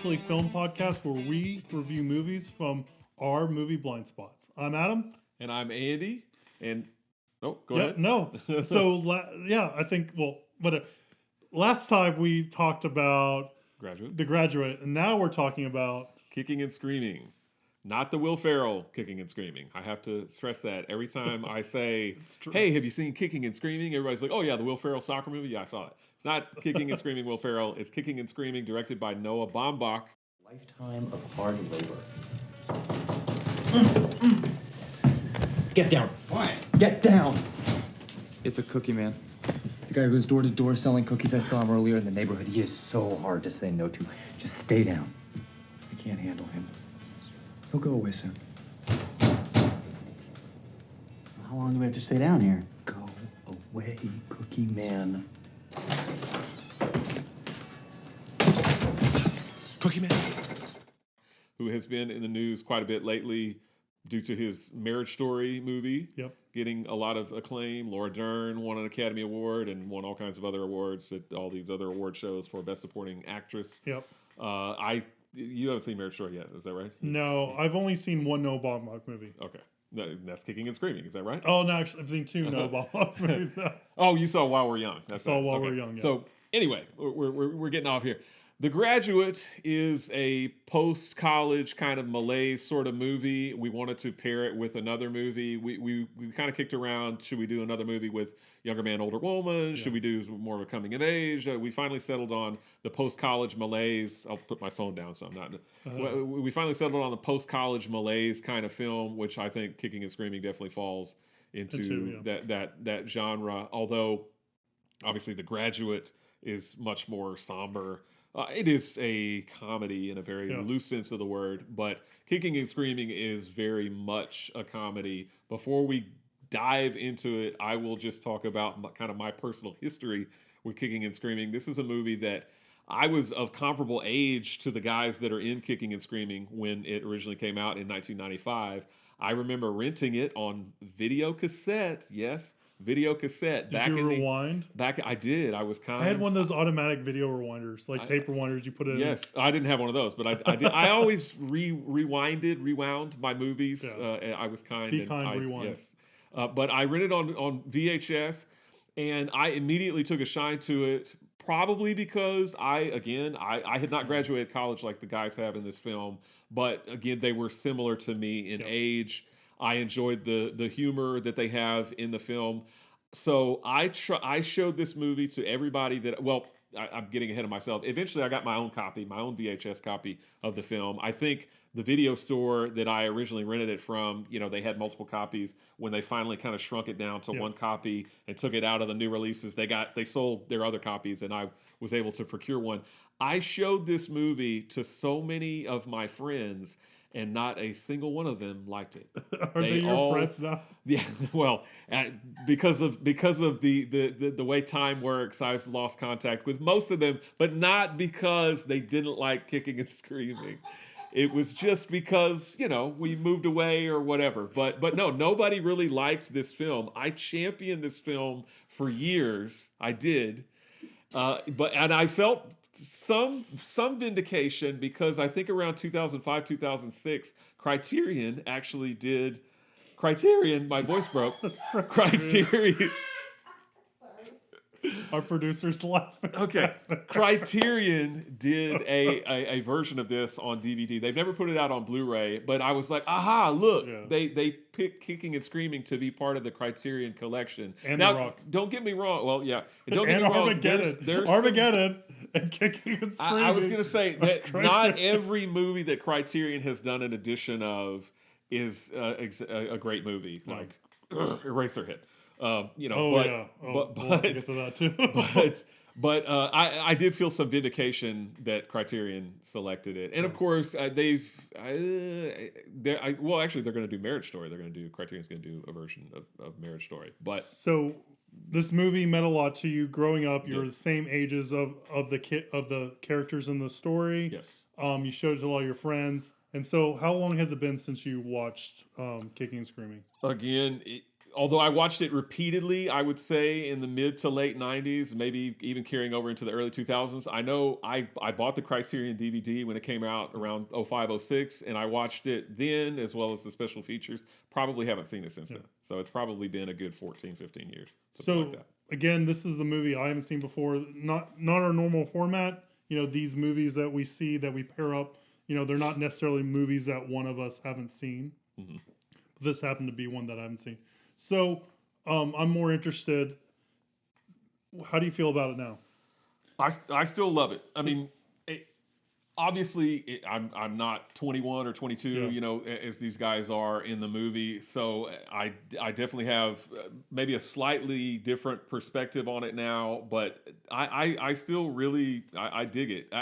Actually Film podcast where we review movies from our movie blind spots. I'm Adam. And I'm Andy. And, go yeah, ahead. No. So, I think, last time we talked about The Graduate, and now we're talking about Kicking and Screaming. Not the Will Ferrell Kicking and Screaming. I have to stress that every time I say, hey, have you seen Kicking and Screaming? Everybody's like, oh yeah, the Will Ferrell soccer movie? Yeah, I saw it. It's not Kicking and Screaming Will Ferrell. It's Kicking and Screaming, directed by Noah Baumbach. Lifetime of hard labor. Get down. Why? Get down. It's a cookie man. The guy who goes door to door selling cookies, I saw him earlier in the neighborhood. He is so hard to say no to. Just stay down. I can't handle him. He'll go away soon. How long do we have to stay down here? Go away, cookie man. Cookie man? Who has been in the news quite a bit lately due to his Marriage Story movie. Yep. Getting a lot of acclaim. Laura Dern won an Academy Award and won all kinds of other awards at all these other award shows for Best Supporting Actress. Yep. You haven't seen Marriage Story yet, is that right? No, I've only seen one Noah Baumbach movie. Okay. No, that's Kicking and Screaming, is that right? Oh, no, actually, I've seen two Noah Baumbach movies now. Oh, you saw While We're Young. That's While We're Young, yeah. So anyway, we're getting off here. The Graduate is a post-college kind of malaise sort of movie. We wanted to pair it with another movie. We kind of kicked around, should we do another movie with younger man, older woman? Yeah. Should we do more of a coming of age? We finally settled on the post-college malaise. I'll put my phone down so I'm not... We finally settled on the post-college malaise kind of film, which I think Kicking and Screaming definitely falls into that genre. Although, obviously, The Graduate is much more somber. It is a comedy in a very loose sense of the word, but Kicking and Screaming is very much a comedy. Before we dive into it, I will just talk about kind of my personal history with Kicking and Screaming. This is a movie that I was of comparable age to the guys that are in Kicking and Screaming when it originally came out in 1995. I remember renting it on video cassette. Yes. Video cassette. Did you rewind? I did. I was kind. I had one of those automatic video rewinders, like tape rewinders. You put it. Yes, I didn't have one of those, but I did. I always rewound my movies. Yeah. I was kind. Rewind. Yes, but I rented on VHS, and I immediately took a shine to it. Probably because I had not graduated college like the guys have in this film, but again they were similar to me in age. I enjoyed the humor that they have in the film. So I showed this movie to everybody that, I'm getting ahead of myself. Eventually I got my own copy, my own VHS copy of the film. I think the video store that I originally rented it from, they had multiple copies. When they finally kind of shrunk it down to one copy and took it out of the new releases, they sold their other copies and I was able to procure one. I showed this movie to so many of my friends and not a single one of them liked it. Are they your friends now? Yeah, well, because of the way time works, I've lost contact with most of them, but not because they didn't like Kicking and Screaming. It was just because, we moved away or whatever. But no, nobody really liked this film. I championed this film for years. I did. And I felt some vindication because I think around 2005, 2006, Criterion actually did. My voice broke. Criterion. Our producer's laughing. Okay. Criterion did a version of this on DVD. They've never put it out on Blu-ray, but I was like, aha, look. Yeah. They picked Kicking and Screaming to be part of the Criterion collection. And now, The Rock. Don't get me wrong. Well, yeah. Don't get me wrong. Armageddon. There's Armageddon and Kicking and Screaming. I was going to say that not every movie that Criterion has done an edition of is a great movie. No. Like Eraserhead. We'll get to that too. but I did feel some vindication that Criterion selected it, and of course they're going to do Marriage Story. Criterion's going to do a version of Marriage Story. But so this movie meant a lot to you growing up. You're the same ages of the characters in the story. Yes. You showed it to a lot of your friends, and so how long has it been since you watched Kicking and Screaming? Again. although I watched it repeatedly, I would say in the mid to late 90s, maybe even carrying over into the early 2000s. I know I bought the Criterion DVD when it came out around 05, 06, and I watched it then as well as the special features. Probably haven't seen it since then. So it's probably been a good 14, 15 years. So like that. Again, this is the movie I haven't seen before. Not our normal format. These movies that we see that we pair up, they're not necessarily movies that one of us haven't seen. Mm-hmm. This happened to be one that I haven't seen. So I'm more interested. How do you feel about it now? I still love it. I mean, obviously, I'm not 21 or 22, as these guys are in the movie. So I definitely have maybe a slightly different perspective on it now. But I still really I dig it.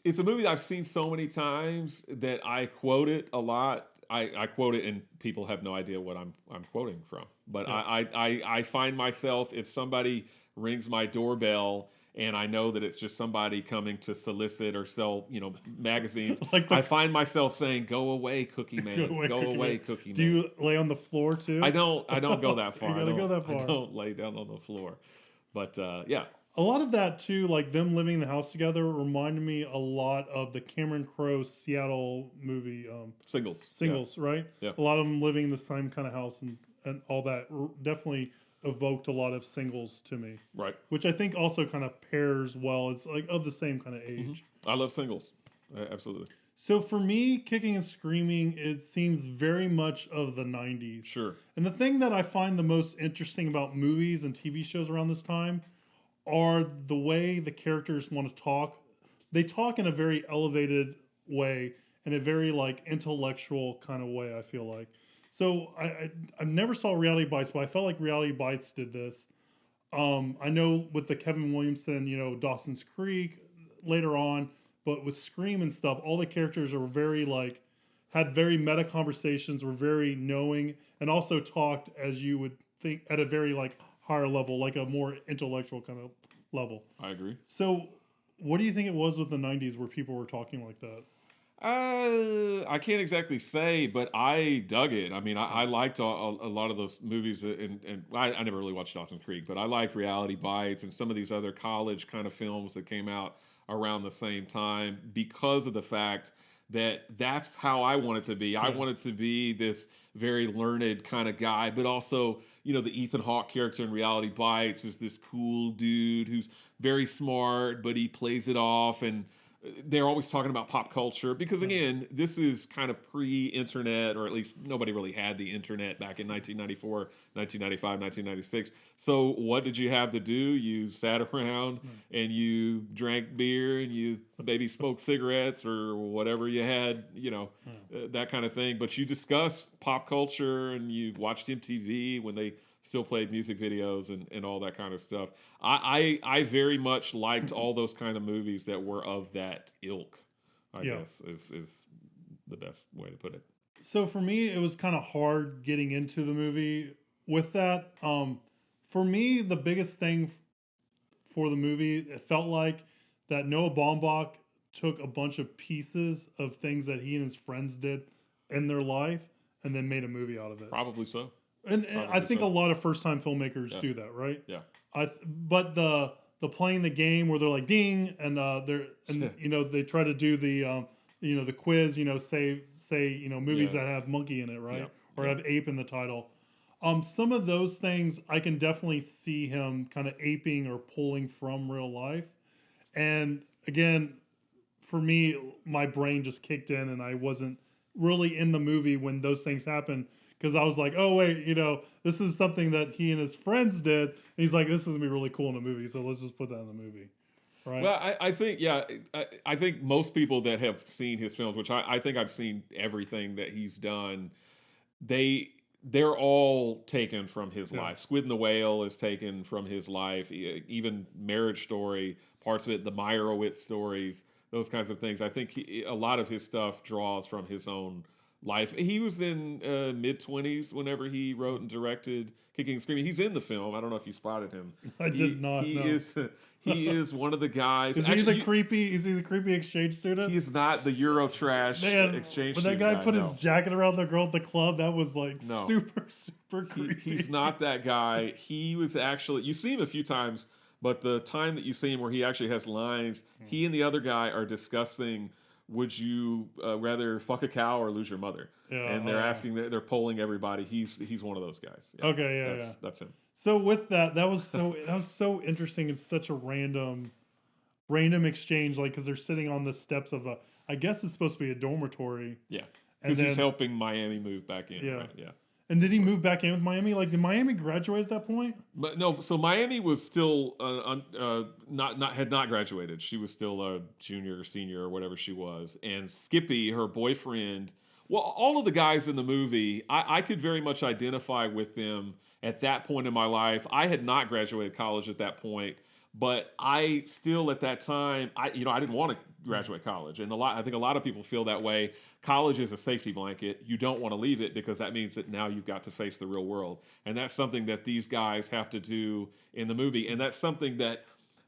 It's a movie I've seen so many times that I quote it a lot. I quote it and people have no idea what I'm quoting from. But I find myself, if somebody rings my doorbell and I know that it's just somebody coming to solicit or sell, magazines, I find myself saying, "Go away, Cookie Man. Go away, Cookie Man." Do you lay on the floor too? I don't go that far. You gotta go that far. I don't lay down on the floor. But yeah. A lot of that too, like them living in the house together, reminded me a lot of the Cameron Crowe Seattle movie. Singles, right? Yeah. A lot of them living in the same kind of house and all that definitely evoked a lot of Singles to me. Right. Which I think also kind of pairs well. It's like of the same kind of age. Mm-hmm. I love Singles. Absolutely. So for me, Kicking and Screaming, it seems very much of the 90s. Sure. And the thing that I find the most interesting about movies and TV shows around this time are the way the characters want to talk. They talk in a very elevated way, in a very like intellectual kind of way, I feel like. So I never saw Reality Bites, but I felt like Reality Bites did this. I know with the Kevin Williamson, Dawson's Creek later on, but with Scream and stuff, all the characters are very had very meta conversations, were very knowing, and also talked as you would think at a very higher level, like a more intellectual kind of level. I agree. So what do you think it was with the 90s where people were talking like that? I can't exactly say, but I dug it. I mean, I liked a lot of those movies, and I never really watched Dawson's Creek, but I liked Reality Bites and some of these other college kind of films that came out around the same time because of the fact that that's how I wanted to be. Yeah. I wanted to be this very learned kind of guy, but also, the Ethan Hawke character in Reality Bites is this cool dude who's very smart, but he plays it off, and they're always talking about pop culture because, again, this is kind of pre-internet, or at least nobody really had the internet back in 1994, 1995, 1996. So what did you have to do? You sat around and you drank beer and you maybe smoked cigarettes or whatever you had, that kind of thing. But you discussed pop culture and you watched MTV when they still played music videos and all that kind of stuff. I very much liked all those kind of movies that were of that ilk, I guess is the best way to put it. So for me, it was kind of hard getting into the movie with that. For me, the biggest thing for the movie, it felt like that Noah Baumbach took a bunch of pieces of things that he and his friends did in their life and then made a movie out of it. Probably so. And I think a lot of first-time filmmakers do that, right? Yeah. But the playing the game where they're like ding and they try to do the the quiz, say movies that have monkey in it, right? Or have ape in the title. Some of those things I can definitely see him kind of aping or pulling from real life. And again, for me, my brain just kicked in and I wasn't really in the movie when those things happened. Because I was like, oh, wait, this is something that he and his friends did. And he's like, this is going to be really cool in a movie, so let's just put that in the movie. Right? Well, I think, I think most people that have seen his films, which I think I've seen everything that he's done, they're all taken from his life. Squid and the Whale is taken from his life. Even Marriage Story, parts of it, the Meyerowitz stories, those kinds of things. I think a lot of his stuff draws from his own life. He was in mid-20s whenever he wrote and directed Kicking and Screaming. He's in the film. I don't know if you spotted him. I did not. He is one of the guys. Is he the creepy exchange student? He is not the Eurotrash exchange when that student guy put his jacket around the girl at the club, that was super, super super creepy. He's not that guy. He was actually, you see him a few times, but the time that you see him where he actually has lines, he and the other guy are discussing, would you rather fuck a cow or lose your mother? Yeah, And they're asking, they're polling everybody. He's one of those guys. Yeah, Okay, yeah. That's him. So with that was so interesting. It's such a random exchange, like because they're sitting on the steps of I guess it's supposed to be a dormitory. Yeah, And because he's then- helping Miami move back in. Yeah. Right? Yeah. And did he move back in with Miami? Like, did Miami graduate at that point? But no, so Miami was still had not graduated. She was still a junior or senior or whatever she was. And Skippy, her boyfriend, well, all of the guys in the movie, I could very much identify with them at that point in my life. I had not graduated college at that point, but I still at that time, I didn't want to graduate college, and I think a lot of people feel that way. College is a safety blanket. You don't want to leave it because that means that now you've got to face the real world, and that's something that these guys have to do in the movie, and that's something that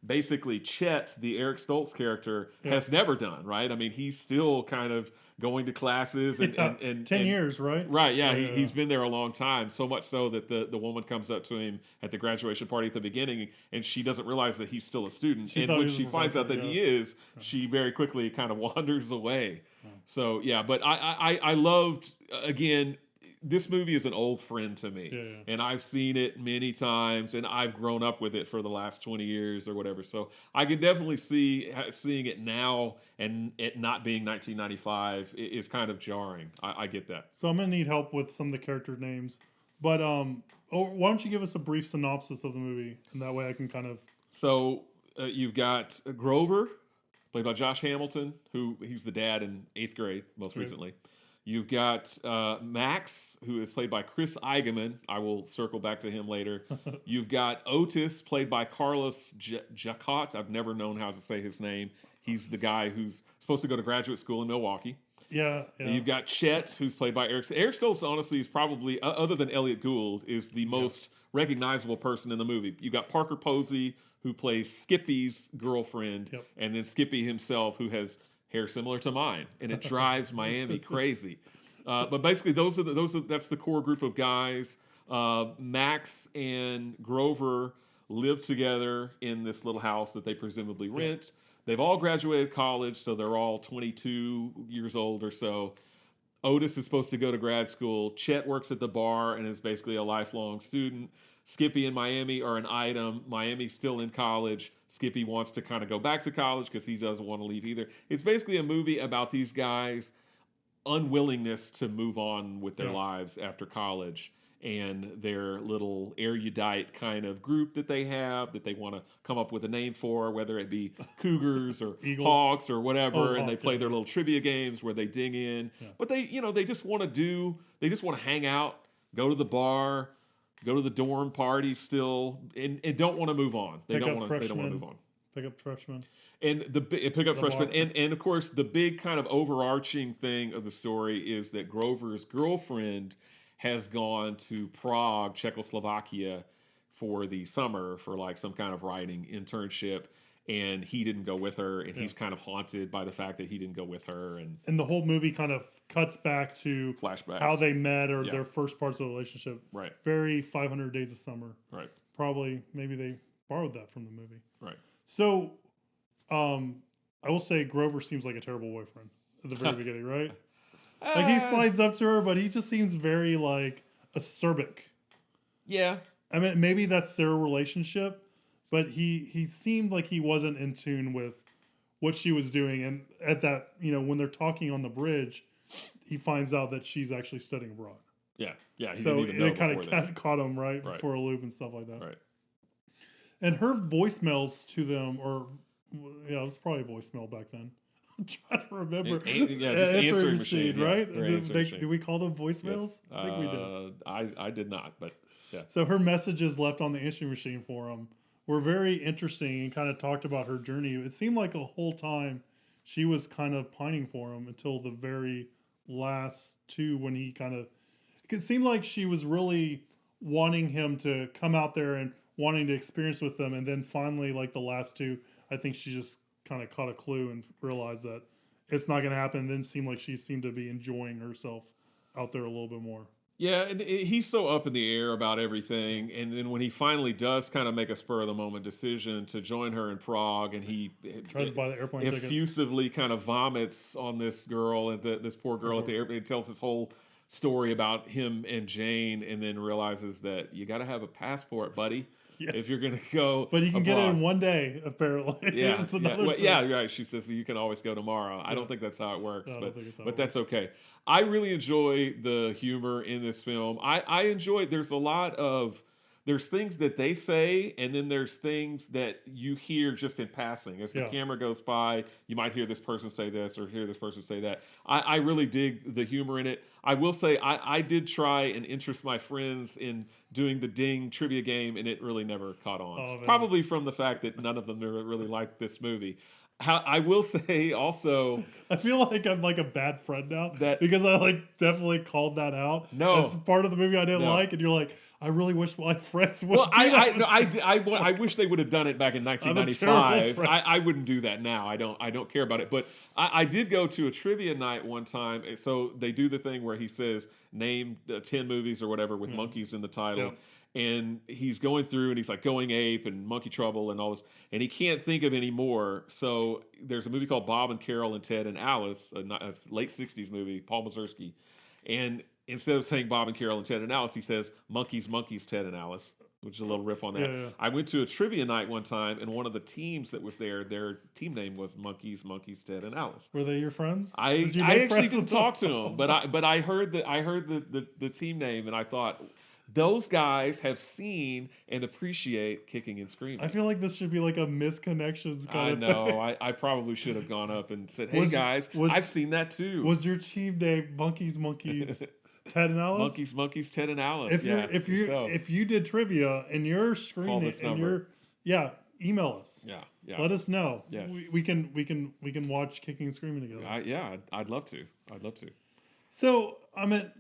basically Chet, the Eric Stoltz character, has never done. Right? I mean, he's still kind of going to classes and 10 years, right? Right, yeah, he's been there a long time, so much so that the woman comes up to him at the graduation party at the beginning, and she doesn't realize that he's still a student. And when she finds out that he is, she very quickly kind of wanders away. So, yeah, but I loved, again, this movie is an old friend to me, and I've seen it many times, and I've grown up with it for the last 20 years or whatever. So I can definitely see seeing it now and it not being 1995 is kind of jarring. I get that. So I'm gonna need help with some of the character names, but why don't you give us a brief synopsis of the movie, and that way I can kind of. So you've got Grover, played by Josh Hamilton, who he's the dad in 8th grade most recently. You've got Max, who is played by Chris Eigenman. I will circle back to him later. You've got Otis, played by Carlos Jacot. I've never known how to say his name. He's the guy who's supposed to go to graduate school in Milwaukee. Yeah. You've got Chet, who's played by Eric. Eric Stoltz, honestly, is probably, other than Elliot Gould, is the most recognizable person in the movie. You've got Parker Posey, who plays Skippy's girlfriend, and then Skippy himself, who has hair similar to mine, and it drives Miami crazy. But basically, that's the core group of guys. Max and Grover live together in this little house that they presumably rent. They've all graduated college, so they're all 22 years old or so. Otis is supposed to go to grad school. Chet works at the bar and is basically a lifelong student. Skippy and Miami are an item. Miami's still in college. Skippy wants to kind of go back to college because he doesn't want to leave either. It's basically a movie about these guys' unwillingness to move on with their lives after college and their little erudite kind of group that they have that they want to come up with a name for, whether it be Cougars or Eagles. Hawks or whatever, and they Hawks, play their little trivia games where they dig in. But they just want to hang out, go to the bar, go to the dorm party still, and don't want to move on. They don't want to move on. Pick up freshmen. And pick up freshmen. And of course, the big kind of overarching thing of the story is that Grover's girlfriend has gone to Prague, Czechoslovakia, for the summer for like some kind of writing internship. And he didn't go with her, and he's kind of haunted by the fact that he didn't go with her. And the whole movie kind of cuts back to flashbacks, how they met or their first parts of the relationship. Right. Very 500 Days of Summer. Right. Probably, maybe they borrowed that from the movie. Right. So, I will say Grover seems like a terrible boyfriend at the very beginning, right? Like he slides up to her, but he just seems very like acerbic. Yeah. I mean, maybe that's their relationship. But he seemed like he wasn't in tune with what she was doing. And at that, when they're talking on the bridge, he finds out that she's actually studying abroad. Yeah. Yeah. He So didn't even know it kind before of that. caught him before a loop and stuff like that. Right. And her voicemails to them, it was probably a voicemail back then. I'm trying to remember. Just answering machine, right? Machine. Do we call them voicemails? Yes. I think we did. I did not, but yeah. So her messages left on the answering machine for him were very interesting and kind of talked about her journey. It seemed like the whole time she was kind of pining for him until the very last two when he it seemed like she was really wanting him to come out there and wanting to experience with them. And then finally, like the last two, I think she just kind of caught a clue and realized that it's not going to happen. And then it seemed like she seemed to be enjoying herself out there a little bit more. Yeah, and he's so up in the air about everything, and then when he finally does kind of make a spur of the moment decision to join her in Prague, and he Tries to buy the airplane ticket. effusively kind of vomits on this girl and this poor girl at the airport. It tells this whole story about him and Jane, and then realizes that you got to have a passport, buddy, Yeah. if you're going to go. But you can get it abroad. in one day, apparently. Yeah, It's yeah, another well, thing. yeah, right. She says you can always go tomorrow. I Yeah. don't think that's how it works, No, I don't think it's how but it that's works. okay. I really enjoy the humor in this film. I enjoy. There's a lot of there's things that they say, and then there's things that you hear just in passing as the Yeah. camera goes by. You might hear this person say this or hear this person say that. I really dig the humor in it. I will say I did try and interest my friends in doing the Ding trivia game, and it really never caught on. Oh, man. Probably from the fact that none of them really liked this movie. I will say also, I feel like I'm like a bad friend now That- because I like definitely called that out. No. That's part of the movie I didn't No. like, and you're like, I really wish my friends would. well, do that. I wish they would have done it back in I'm a terrible 1995. friend. I wouldn't do that now. I don't care about it. But I did go to a trivia night one time. So they do the thing where he says name 10 movies or whatever with monkeys in the title. Yeah. And he's going through and he's like Going Ape and Monkey Trouble and all this, and he can't think of any more. So there's a movie called Bob and Carol and Ted and Alice, a late 60s movie, Paul Mazursky. And instead of saying Bob and Carol and Ted and Alice, he says Monkeys, Monkeys, Ted and Alice, which is a little riff on that. Yeah, yeah. I went to a trivia night one time, and one of the teams that was there, their team name was Monkeys, Monkeys, Ted and Alice. Were they your friends? I Did you I make actually friends didn't with talk to them, but I heard the team name, and I thought those guys have seen and appreciate Kicking and Screaming. I feel like this should be like a misconnections kind I of know. thing. I probably should have gone up and said, "Hey Was- guys, was- I've seen that too." Was your team name Monkeys, Ted and Alice? Monkeys, Monkeys, Ted and Alice. If yeah, if you did trivia and you're Call screening this it and number. email us. yeah. Let us know. Yes. We can watch Kicking and Screaming together. I'd love to. I'd love to. So I mean,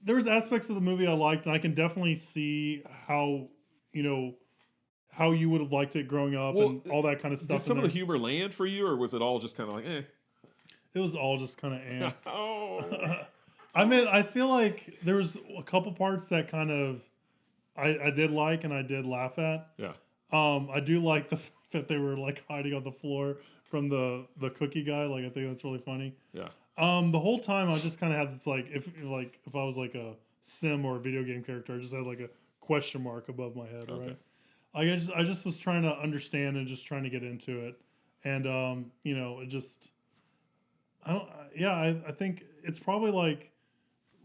there was aspects of the movie I liked, and I can definitely see how how you would have liked it growing up Well, and all that kind of stuff. Did some in of the there. humor land for you, or was it all just kind of like, eh? It was all just kind of Oh, I mean, I feel like there was a couple parts that kind of I did like and I did laugh at. yeah. I do like the fact that they were like hiding on the floor from the cookie guy. Like I think that's really funny. Yeah. The whole time I just kind of had this like if I was like a sim or a video game character, I just had like a question mark above my head, Okay. right? I just was trying to understand and just trying to get into it, and it just I think it's probably like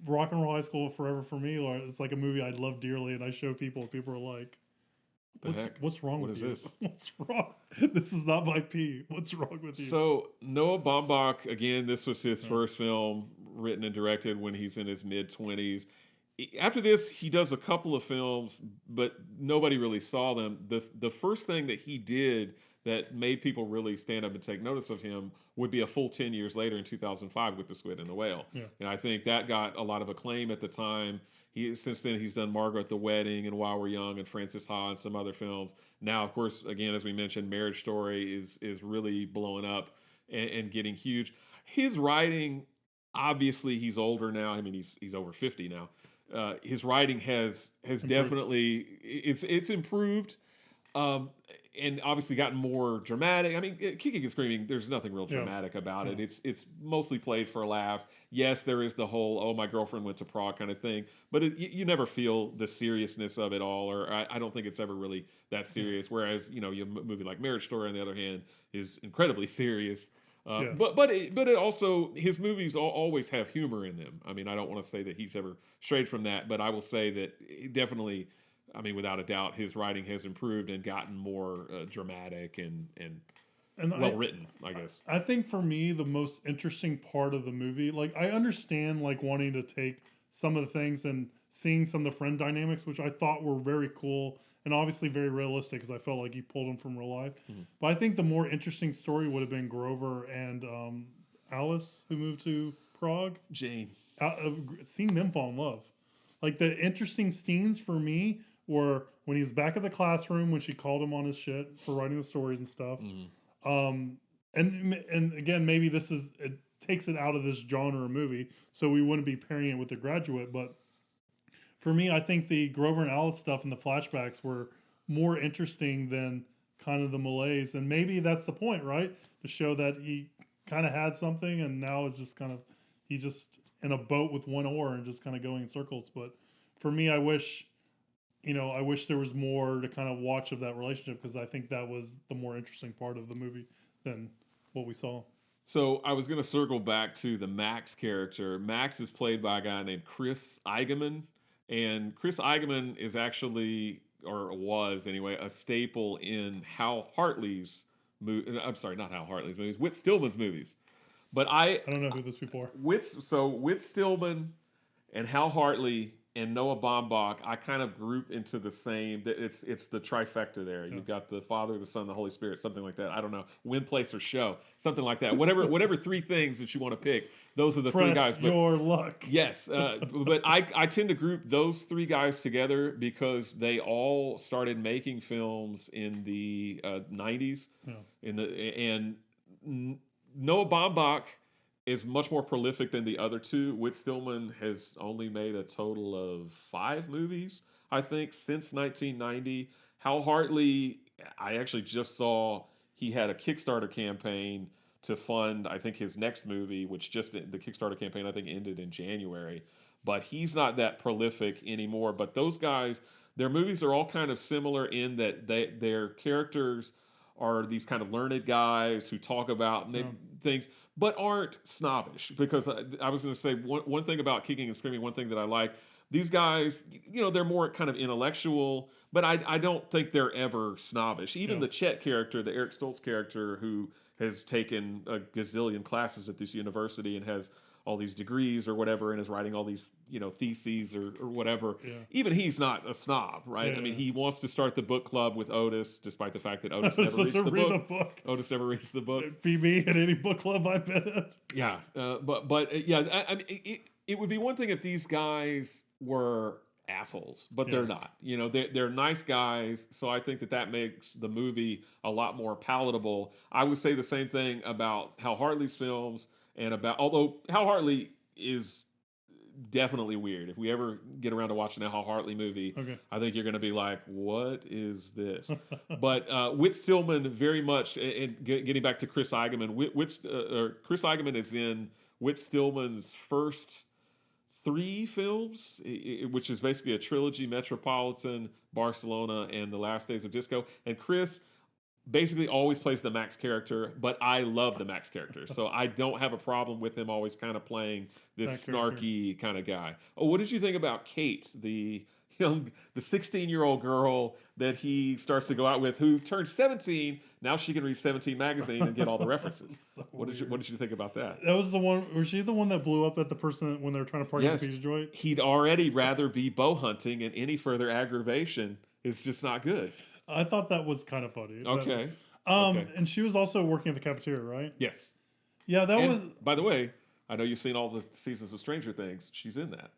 Rock and Roll High School Forever for me, or it's like a movie I love dearly, and I show people are like, The heck? what's wrong What with is you? this? What's wrong? This is not my pee. What's wrong with you? So Noah Baumbach, again, this was his first film written and directed when he's in his mid-20s. After this, he does a couple of films, but nobody really saw them. The first thing that he did that made people really stand up and take notice of him would be a full 10 years later in 2005 with The Squid and the Whale. Yeah. And I think that got a lot of acclaim at the time. Since then, he's done Margot at the Wedding and While We're Young and Frances Ha and some other films. Now, of course, again, as we mentioned, Marriage Story is really blowing up and getting huge. His writing, obviously, he's older now. I mean, he's over 50 now. His writing has definitely it's improved, and obviously gotten more dramatic. I mean, Kicking and Screaming, there's nothing real dramatic about it. It's mostly played for laughs. Yes, there is the whole "oh, my girlfriend went to Prague" kind of thing, but you never feel the seriousness of it all, or I don't think it's ever really that serious. Whereas you have a movie like Marriage Story, on the other hand, is incredibly serious. But it also, his movies always have humor in them. I mean, I don't want to say that he's ever strayed from that, but I will say that he definitely, I mean, without a doubt, his writing has improved and gotten more dramatic and well written, I guess. I think for me, the most interesting part of the movie, like I understand like wanting to take some of the things and seeing some of the friend dynamics, which I thought were very cool and obviously very realistic because I felt like he pulled them from real life. Mm-hmm. But I think the more interesting story would have been Grover and Alice, who moved to Prague. Jane. Seeing them fall in love. Like the interesting scenes for me were when he was back at the classroom when she called him on his shit for writing the stories and stuff. Mm-hmm. And again, maybe this is takes it out of this genre movie. So we wouldn't be pairing it with The Graduate. But for me, I think the Grover and Alice stuff and the flashbacks were more interesting than kind of the malaise. And maybe that's the point, right? To show that he kind of had something and now it's just kind of, he's just in a boat with one oar and just kind of going in circles. But for me, I wish there was more to kind of watch of that relationship, because I think that was the more interesting part of the movie than what we saw. So I was going to circle back to the Max character. Max is played by a guy named Chris Eigenmann. And Chris Eigenmann is actually, or was anyway, a staple in Hal Hartley's movie. I'm sorry, not Hal Hartley's movies, Whit Stillman's movies. But I don't know who those people are. Whit Stillman and Hal Hartley and Noah Baumbach, I kind of group into the same. It's the trifecta there. Yeah. You've got the Father, the Son, the Holy Spirit, something like that. I don't know, win, place, or show, something like that. Whatever three things that you want to pick, those are the three guys. But your luck. Yes, but I tend to group those three guys together because they all started making films in the 90s. Yeah. Noah Baumbach is much more prolific than the other two. Whit Stillman has only made a total of 5 movies, I think, since 1990. Hal Hartley, I actually just saw he had a Kickstarter campaign to fund, I think, his next movie, which the Kickstarter campaign, I think, ended in January. But he's not that prolific anymore. But those guys, their movies are all kind of similar in that their characters are these kind of learned guys who talk about things, but aren't snobbish. Because I was going to say, one thing about Kicking and Screaming, one thing that I like, these guys, they're more kind of intellectual, but I don't think they're ever snobbish. Even the Chet character, the Eric Stoltz character, who has taken a gazillion classes at this university and has all these degrees or whatever, and is writing all these, theses or whatever. Yeah. Even he's not a snob, right? Yeah. I mean, he wants to start the book club with Otis, despite the fact that Otis never reads the book. Otis never reads the book. It'd be me at any book club I've been at. Yeah, I mean, it would be one thing if these guys were assholes, but they're not. They're nice guys, so I think that makes the movie a lot more palatable. I would say the same thing about Hal Hartley's films. Although Hal Hartley is definitely weird. If we ever get around to watching a Hal Hartley movie, I think you're going to be like, what is this? But Whit Stillman very much, and getting back to Chris Eigenmann, Chris Eigenmann is in Whit Stillman's first 3 films, which is basically a trilogy: Metropolitan, Barcelona, and The Last Days of Disco. And Chris basically always plays the Max character, but I love the Max character, so I don't have a problem with him always kind of playing this snarky kind of guy. Oh, what did you think about Kate, the 16-year-old girl that he starts to go out with, who turned 17? Now she can read 17 magazine and get all the references. What did you think about that? That was the one. Was she the one that blew up at the person when they were trying to park in the pizza joint? He'd already rather be bow hunting, and any further aggravation is just not good. I thought that was kind of funny. Okay. And she was also working at the cafeteria, right? Yes. Yeah, that was. By the way, I know you've seen all the seasons of Stranger Things. She's in that.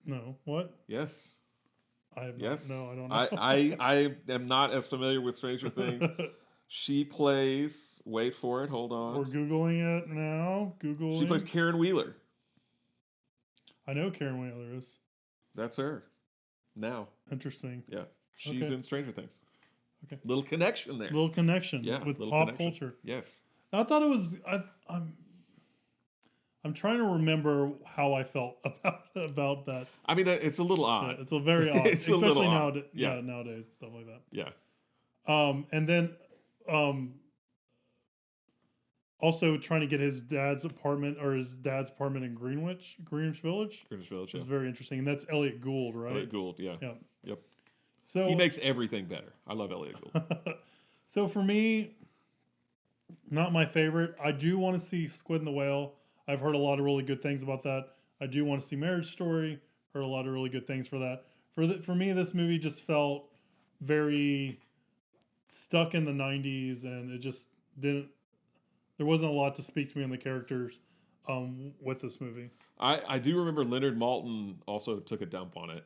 No. What? Yes. I have yes. No, I don't know. I am not as familiar with Stranger Things. She plays. Wait for it. Hold on. We're Googling it now. She plays Karen Wheeler. I know Karen Wheeler is. That's her. Now. Interesting. Yeah. She's in Stranger Things. Okay. Little connection there. Little connection. Yeah. With pop culture. Yes. I thought it was. I'm trying to remember how I felt about that. I mean, it's a little odd. Yeah, it's a very odd, it's especially nowadays. Yeah, nowadays and stuff like that. Yeah. And then, also trying to get his dad's apartment in Greenwich Village. Greenwich Village. Which is very interesting, and that's Elliot Gould, right? Elliot Gould. Yeah. Yeah. Yep. So he makes everything better. I love Elliot Gould. So for me, not my favorite. I do want to see Squid and the Whale. I've heard a lot of really good things about that. I do want to see Marriage Story. Heard a lot of really good things for that. For me, this movie just felt very stuck in the 90s, and it just didn't. There wasn't a lot to speak to me on the characters with this movie. I do remember Leonard Maltin also took a dump on it.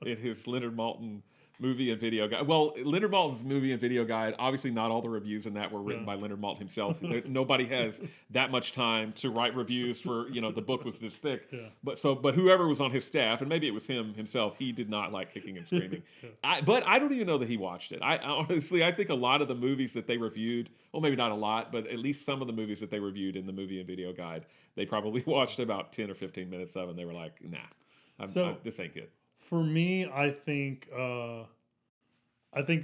In his Leonard Maltin movie and video guide. Well, Leonard Maltin's movie and video guide. Obviously, not all the reviews in that were written by Leonard Maltin himself. Nobody has that much time to write reviews for the book was this thick. Yeah. But whoever was on his staff, and maybe it was him himself, he did not like kicking and screaming. But I don't even know that he watched it. I honestly, I think a lot of the movies that they reviewed, well, maybe not a lot, but at least some of the movies that they reviewed in the movie and video guide, they probably watched about 10 or 15 minutes of, and they were like, nah. This ain't good. For me, I think the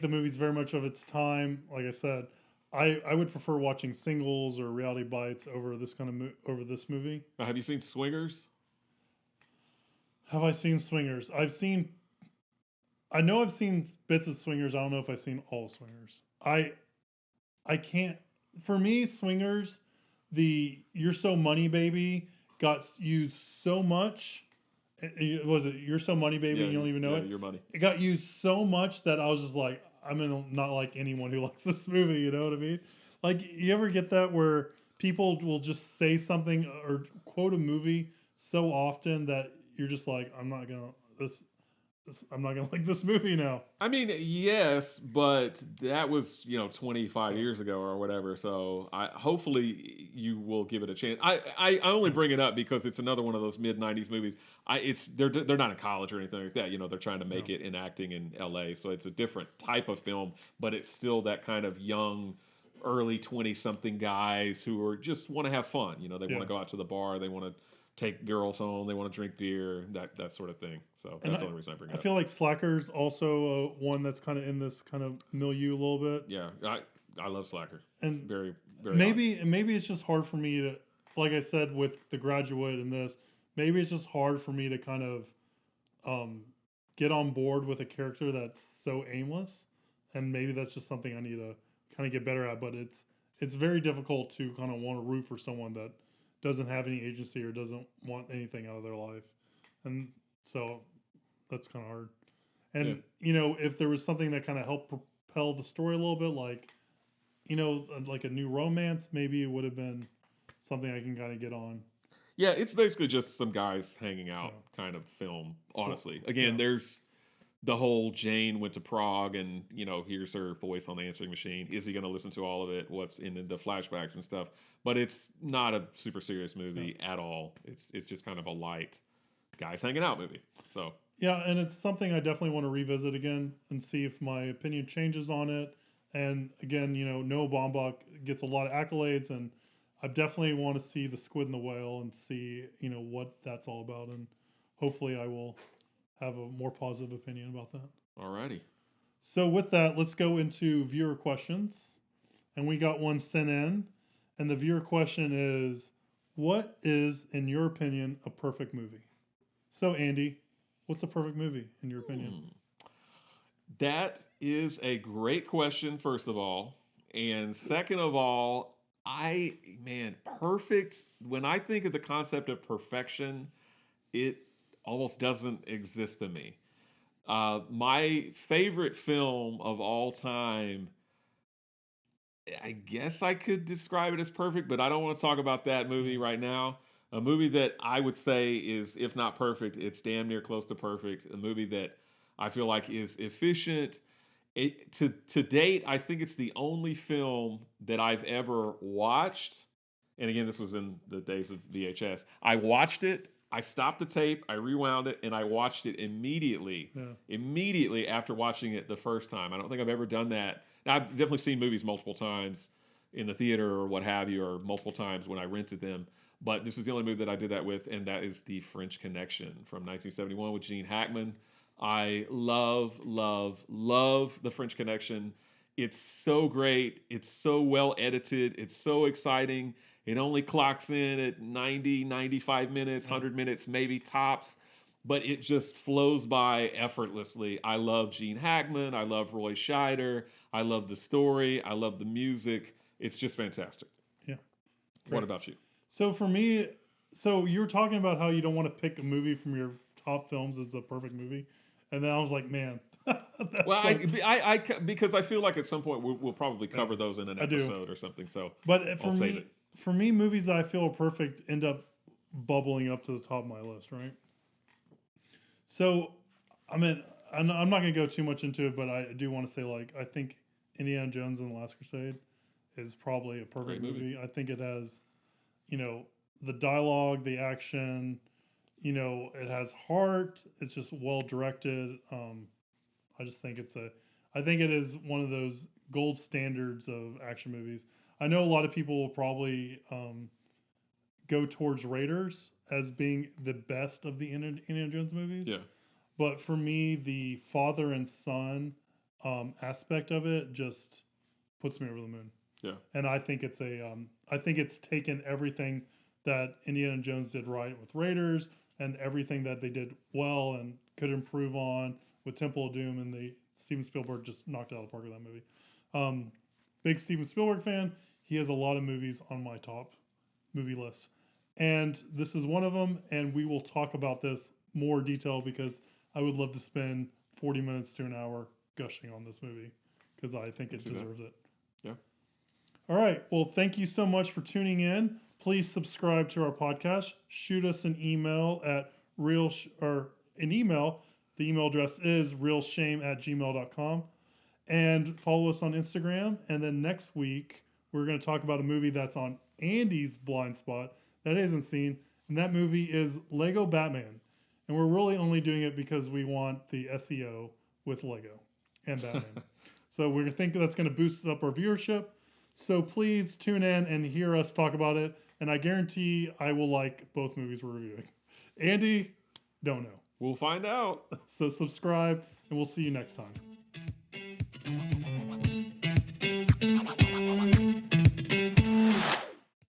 movie's very much of its time. Like I said, I would prefer watching singles or reality bites over this over this movie. Have you seen Swingers? Have I seen Swingers? I know I've seen bits of Swingers. I don't know if I've seen all of Swingers. I can't. For me, Swingers, the "You're So Money Baby" got used so much. Was it "You're So Money Baby" and you don't even know it? Your money. It got used so much that I was just like, I'm gonna not like anyone who likes this movie. You know what I mean? Like, you ever get that where people will just say something or quote a movie so often that you're just like, I'm not gonna like this movie now. I mean, yes, but that was 25 years ago or whatever. So hopefully you will give it a chance. I only bring it up because it's another one of those mid '90s movies. They're not in college or anything like that. They're trying to make it in acting in L.A. So it's a different type of film, but it's still that kind of young, early 20-something guys who are just want to have fun. They want to go out to the bar. They want to take girls home. They want to drink beer, that sort of thing. So that's the only reason I bring it up. I feel like Slacker's also one that's kind of in this kind of milieu a little bit. Yeah, I love Slacker. And very, very maybe it's just hard for me to, like I said with The Graduate and this, maybe it's just hard for me to kind of get on board with a character that's so aimless. And maybe that's just something I need to kind of get better at. But it's very difficult to kind of want to root for someone that doesn't have any agency or doesn't want anything out of their life. And so that's kind of hard. And, if there was something that kind of helped propel the story a little bit, like, like a new romance, maybe it would have been something I can kind of get on. Yeah, it's basically just some guys hanging out kind of film, honestly. Again, there's the whole Jane went to Prague and, here's her voice on the answering machine. Is he going to listen to all of it? What's in the flashbacks and stuff? But it's not a super serious movie at all. It's just kind of a light guys hanging out movie. So yeah, and it's something I definitely want to revisit again and see if my opinion changes on it. And again, Noah Baumbach gets a lot of accolades, and I definitely want to see The Squid and the Whale and see, what that's all about. And hopefully I will have a more positive opinion about that. Alrighty. So with that, let's go into viewer questions. And we got one sent in. And the viewer question is, what is, in your opinion, a perfect movie? So, Andy, what's a perfect movie, in your opinion? That is a great question, first of all. And second of all, perfect, when I think of the concept of perfection, it almost doesn't exist to me. My favorite film of all time, I guess I could describe it as perfect, but I don't want to talk about that movie right now. A movie that I would say is, if not perfect, it's damn near close to perfect. A movie that I feel like is efficient. To date, I think it's the only film that I've ever watched. And again, this was in the days of VHS. I watched it. I stopped the tape, I rewound it, and I watched it immediately. Yeah. Immediately after watching it the first time. I don't think I've ever done that. Now, I've definitely seen movies multiple times in the theater or what have you, or multiple times when I rented them. But this is the only movie that I did that with, and that is The French Connection from 1971 with Gene Hackman. I love, love, love The French Connection. It's so great. It's so well edited. It's so exciting. It only clocks in at 90, 95 minutes, 100 minutes, maybe tops, but it just flows by effortlessly. I love Gene Hackman. I love Roy Scheider. I love the story. I love the music. It's just fantastic. Yeah. Great. What about you? So for me, you were talking about how you don't want to pick a movie from your top films as a perfect movie. And then I was like, man. Well, I because I feel like at some point we'll probably cover those in an episode or something. So, but for me, movies that I feel are perfect end up bubbling up to the top of my list, right? So, I mean, I'm not going to go too much into it, but I do want to say, like, I think Indiana Jones and the Last Crusade is probably a perfect Great movie. movie. I think it has, the dialogue, the action, it has heart. It's just well directed. I just think I think it is one of those gold standards of action movies. I know a lot of people will probably go towards Raiders as being the best of the Indiana Jones movies. Yeah. But for me, the father and son aspect of it just puts me over the moon. Yeah. And I think I think it's taken everything that Indiana Jones did right with Raiders and everything that they did well and could improve on with Temple of Doom, and Steven Spielberg just knocked it out of the park with that movie. Big Steven Spielberg fan. He has a lot of movies on my top movie list, and this is one of them. And we will talk about this more detail because I would love to spend 40 minutes to an hour gushing on this movie because I think it deserves it. Yeah. All right. Well, thank you so much for tuning in. Please subscribe to our podcast. Shoot us an email at an email. The email address is realshame@gmail.com. And follow us on Instagram. And then next week, we're going to talk about a movie that's on Andy's blind spot that he hasn't seen. And that movie is Lego Batman. And we're really only doing it because we want the SEO with Lego and Batman. So we're thinking that's going to boost up our viewership. So please tune in and hear us talk about it. And I guarantee I will like both movies we're reviewing. Andy, don't know. We'll find out. So subscribe, and we'll see you next time.